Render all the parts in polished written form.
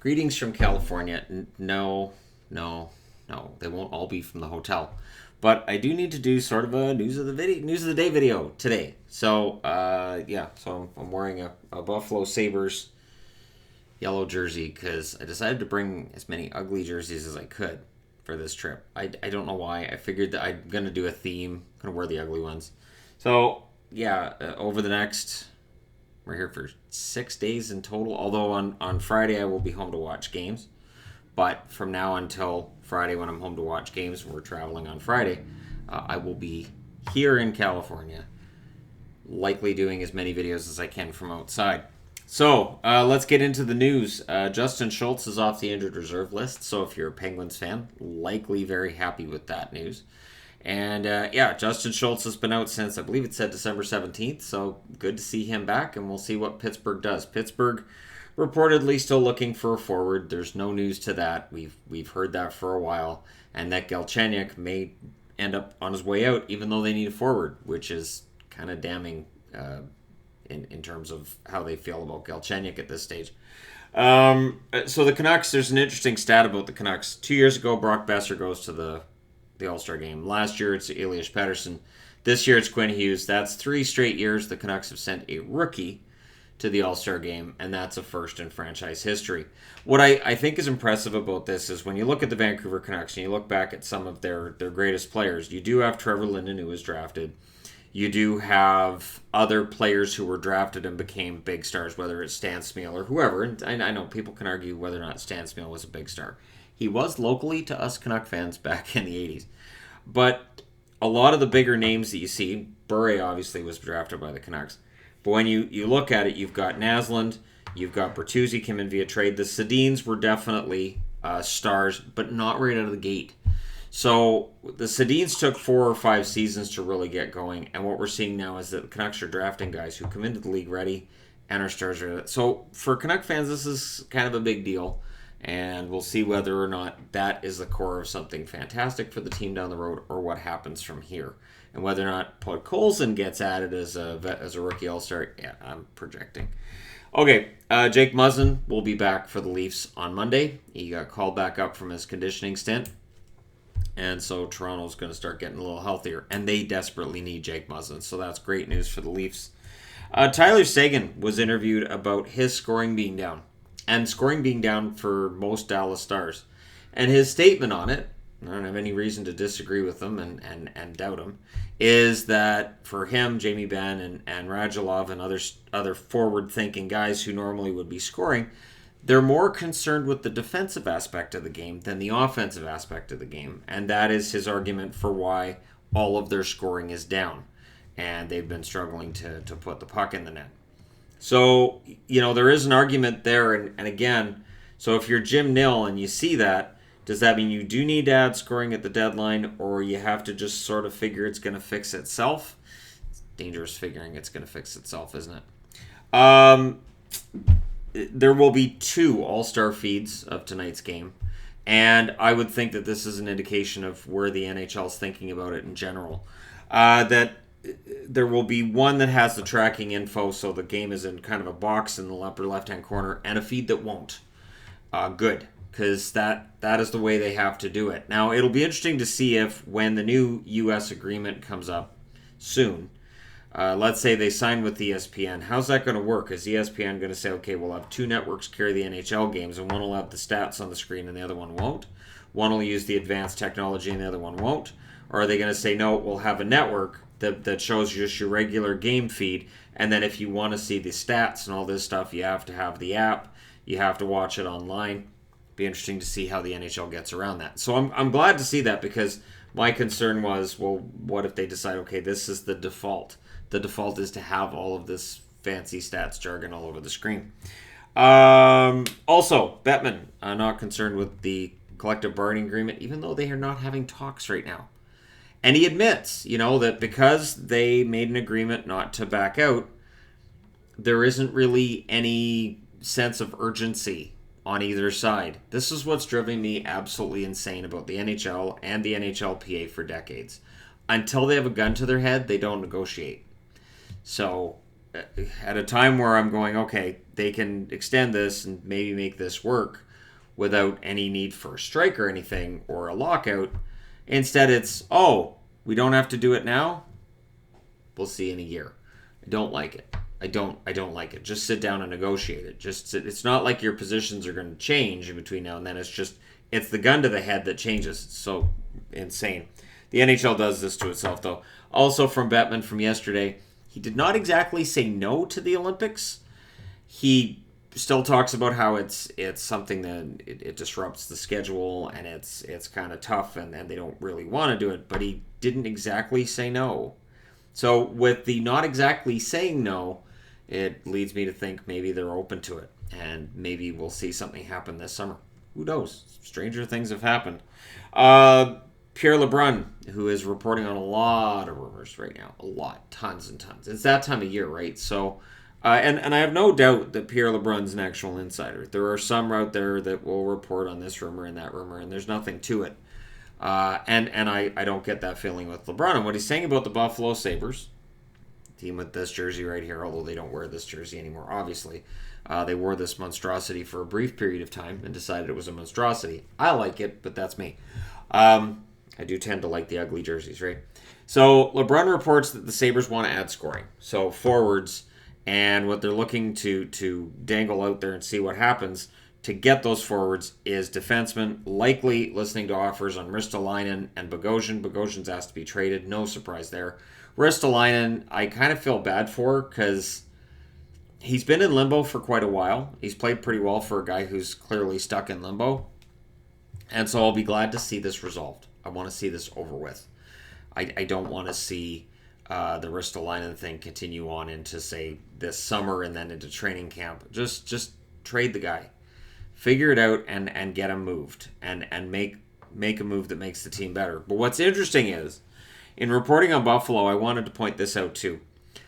Greetings from California. No, no, no. They won't all be from the hotel. But I do need to do sort of a news of the day video today. So I'm wearing a Buffalo Sabres yellow jersey because I decided to bring as many ugly jerseys as I could for this trip. I don't know why. I figured that I'm gonna do a theme, gonna wear the ugly ones. So over the next we're here for 6 days in total. Although on Friday I will be home to watch games. But from now until Friday, when I'm home to watch games, we're traveling on Friday, I will be here in California, likely doing as many videos as I can from outside. So let's get into the news. Justin Schultz is off the injured reserve list. So if you're a Penguins fan, likely very happy with that news. And Justin Schultz has been out since, I believe it said December 17th. So good to see him back, and we'll see what Pittsburgh does. Pittsburgh reportedly still looking for a forward. There's no news to that. We've heard that for a while. And that Galchenyuk may end up on his way out, even though they need a forward, which is kind of damning in terms of how they feel about Galchenyuk at this stage. So the Canucks, there's an interesting stat about the Canucks. 2 years ago, Brock Besser goes to the All-Star game. Last year, it's Elias Pettersson. This year, it's Quinn Hughes. That's 3 straight years the Canucks have sent a rookie to the All-Star game, and that's a first in franchise history. What I think is impressive about this is when you look at the Vancouver Canucks and you look back at some of their greatest players, you do have Trevor Linden, who was drafted. You do have other players who were drafted and became big stars, whether it's Stan Smyl or whoever. And I know people can argue whether or not Stan Smyl was a big star. He was locally to us Canuck fans back in the 80s. But a lot of the bigger names that you see, Bure obviously was drafted by the Canucks. But when you look at it, you've got Naslund, you've got Bertuzzi came in via trade. The Sedins were definitely stars, but not right out of the gate. So the Sedins took 4 or 5 seasons to really get going, and what we're seeing now is that the Canucks are drafting guys who come into the league ready and are stars. So for Canuck fans, this is kind of a big deal, and we'll see whether or not that is the core of something fantastic for the team down the road, or what happens from here. And whether or not Podkolzin gets added as a rookie all-star, I'm projecting. Okay, Jake Muzzin will be back for the Leafs on Monday. He got called back up from his conditioning stint. And so Toronto's going to start getting a little healthier. And they desperately need Jake Muzzin. So that's great news for the Leafs. Tyler Seguin was interviewed about his scoring being down. And scoring being down for most Dallas Stars. And his statement on it, I don't have any reason to disagree with him and doubt him, is that for him, Jamie Benn and Radulov and other forward-thinking guys who normally would be scoring, they're more concerned with the defensive aspect of the game than the offensive aspect of the game. And that is his argument for why all of their scoring is down. And they've been struggling to put the puck in the net. So, there is an argument there. And again, so if you're Jim Nill and you see that, does that mean you do need to add scoring at the deadline, or you have to just sort of figure it's going to fix itself? It's dangerous figuring it's going to fix itself, isn't it? There will be 2 All-Star feeds of tonight's game, and I would think that this is an indication of where the NHL is thinking about it in general. That there will be one that has the tracking info, so the game is in kind of a box in the upper left-hand corner, and a feed that won't. Good. Because that is the way they have to do it. Now, it'll be interesting to see if when the new U.S. agreement comes up soon, let's say they sign with ESPN, how's that going to work? Is ESPN going to say, okay, we'll have 2 networks carry the NHL games, and one will have the stats on the screen and the other one won't? One will use the advanced technology and the other one won't? Or are they going to say, no, we'll have a network that shows just your regular game feed, and then if you want to see the stats and all this stuff, you have to have the app, you have to watch it online. Be interesting to see how the NHL gets around that. So I'm glad to see that, because my concern was, well, what if they decide, okay, this is the default. The default is to have all of this fancy stats jargon all over the screen. Also, Bettman, not concerned with the collective bargaining agreement, even though they are not having talks right now. And he admits, that because they made an agreement not to back out, there isn't really any sense of urgency on either side. This is what's driven me absolutely insane about the NHL and the NHLPA for decades. Until they have a gun to their head, they don't negotiate. So, at a time where I'm going, okay, they can extend this and maybe make this work, without any need for a strike or anything or a lockout. Instead, it's, oh, we don't have to do it now. We'll see in a year. I don't like it. I don't like it. Just sit down and negotiate it. It's not like your positions are going to change in between now and then. It's the gun to the head that changes. It's so insane. The NHL does this to itself, though. Also from Bettman from yesterday, he did not exactly say no to the Olympics. He still talks about how it's something that it disrupts the schedule and it's kind of tough and they don't really want to do it, but he didn't exactly say no. So with the not exactly saying no, it leads me to think maybe they're open to it and maybe we'll see something happen this summer. Who knows? Stranger things have happened. Pierre LeBrun, who is reporting on a lot of rumors right now. A lot. Tons and tons. It's that time of year, right? So, and I have no doubt that Pierre LeBrun's an actual insider. There are some out there that will report on this rumor and that rumor, and there's nothing to it. And I don't get that feeling with LeBrun. And what he's saying about the Buffalo Sabres, team with this jersey right here, although they don't wear this jersey anymore, obviously. They wore this monstrosity for a brief period of time and decided it was a monstrosity. I like it, but that's me. I do tend to like the ugly jerseys, right? So LeBrun reports that the Sabres want to add scoring. So forwards, and what they're looking to dangle out there and see what happens to get those forwards is defensemen, likely listening to offers on Ristolainen and Bogosian. Bogosian's asked to be traded. No surprise there. Ristolainen, I kind of feel bad for because he's been in limbo for quite a while. He's played pretty well for a guy who's clearly stuck in limbo. And so I'll be glad to see this resolved. I want to see this over with. I don't want to see the Ristolainen thing continue on into, say, this summer and then into training camp. Just trade the guy. Figure it out and get him moved and make a move that makes the team better. But what's interesting is, in reporting on Buffalo, I wanted to point this out too.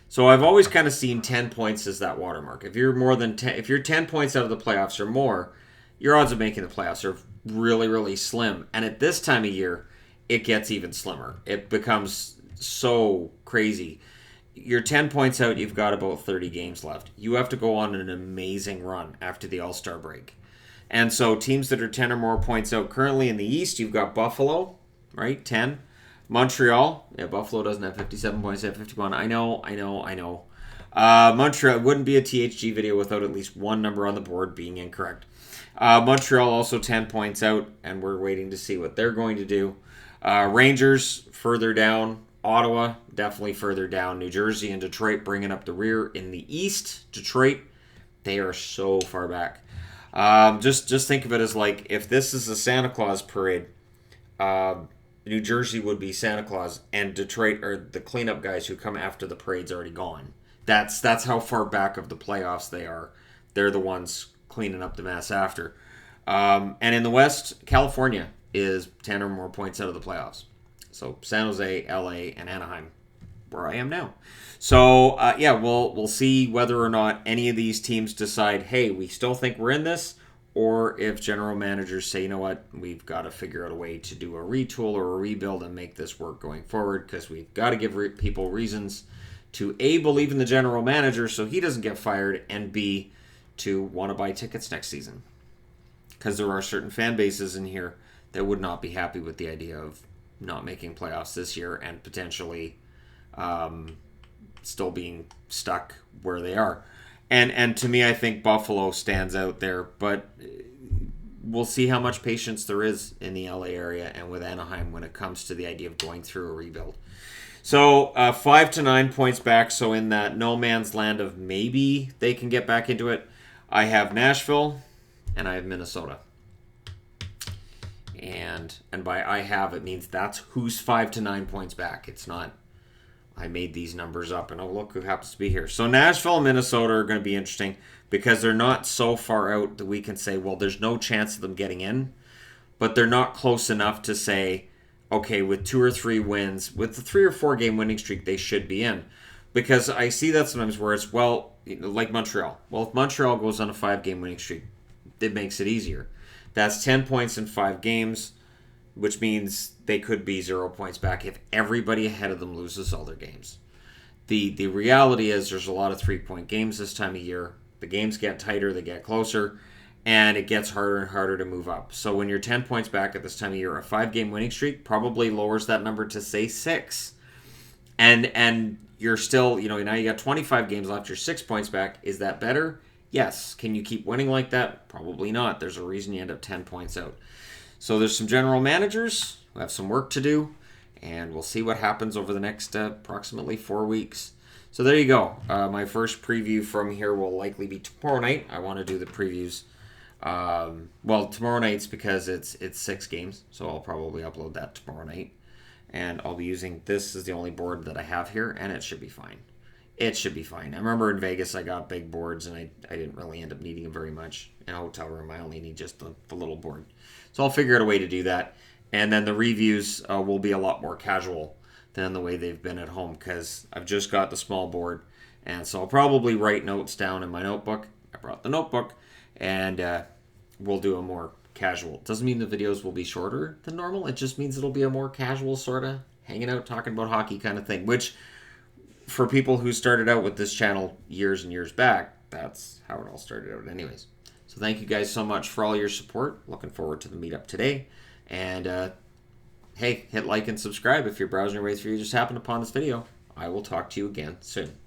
So I've always kind of seen 10 points as that watermark. If you're more than 10, if you're 10 points out of the playoffs or more, your odds of making the playoffs are really, really slim. And at this time of year, it gets even slimmer. It becomes so crazy. You're 10 points out, you've got about 30 games left. You have to go on an amazing run after the All-Star break. And so teams that are 10 or more points out currently in the East, you've got Buffalo, right, 10. Montreal, yeah, Buffalo doesn't have 57 points, they have 51. I know. Montreal, it wouldn't be a THG video without at least one number on the board being incorrect. Montreal also 10 points out, and we're waiting to see what they're going to do. Rangers further down. Ottawa definitely further down. New Jersey and Detroit bringing up the rear in the East. Detroit, they are so far back. Just think of it as like if this is a Santa Claus parade, New Jersey would be Santa Claus, and Detroit are the cleanup guys who come after the parade's already gone. That's how far back of the playoffs they are. They're the ones cleaning up the mess after. And in the West, California is 10 or more points out of the playoffs. So San Jose, LA, and Anaheim, where I am now. So we'll see whether or not any of these teams decide, hey, we still think we're in this, or if general managers say, you know what, we've got to figure out a way to do a retool or a rebuild and make this work going forward, because we've got to give people reasons to A, believe in the general manager so he doesn't get fired, and B, to want to buy tickets next season. Because there are certain fan bases in here that would not be happy with the idea of not making playoffs this year and potentially still being stuck where they are. And to me, I think Buffalo stands out there, but we'll see how much patience there is in the LA area and with Anaheim when it comes to the idea of going through a rebuild. So 5 to 9 points back, so in that no man's land of maybe they can get back into it, I have Nashville and I have Minnesota. And by I have, it means that's who's 5 to 9 points back. It's not I made these numbers up and oh look who happens to be here. So Nashville and Minnesota are going to be interesting because they're not so far out that we can say, well, there's no chance of them getting in, but they're not close enough to say, okay, with 2 or 3 wins, with the 3 or 4 game winning streak, they should be in. Because I see that sometimes where it's, well, like Montreal. Well, if Montreal goes on a 5 game winning streak, it makes it easier. That's 10 points in 5 games, which means they could be 0 points back if everybody ahead of them loses all their games. The reality is there's a lot of 3-point games this time of year. The games get tighter, they get closer, and it gets harder and harder to move up. So when you're 10 points back at this time of year, a 5-game winning streak probably lowers that number to, say, 6. And you're still, now you got 25 games left, you're 6 points back. Is that better? Yes. Can you keep winning like that? Probably not. There's a reason you end up 10 points out. So there's some general managers who have some work to do, and we'll see what happens over the next approximately 4 weeks. So there you go. My first preview from here will likely be tomorrow night. I want to do the previews. Tomorrow night's because it's 6 games, so I'll probably upload that tomorrow night. And I'll be using, this is the only board that I have here, and it should be fine. It should be fine. I remember in Vegas I got big boards, and I didn't really end up needing them very much. In a hotel room, I only need just the little board. So I'll figure out a way to do that. And then the reviews will be a lot more casual than the way they've been at home, because I've just got the small board. And so I'll probably write notes down in my notebook. I brought the notebook, and we'll do a more casual. Doesn't mean the videos will be shorter than normal. It just means it'll be a more casual sort of hanging out, talking about hockey kind of thing, which for people who started out with this channel years and years back, that's how it all started out anyways. So thank you guys so much for all your support. Looking forward to the meetup today. And hey, hit like and subscribe if you're browsing your way through. You just happened upon this video. I will talk to you again soon.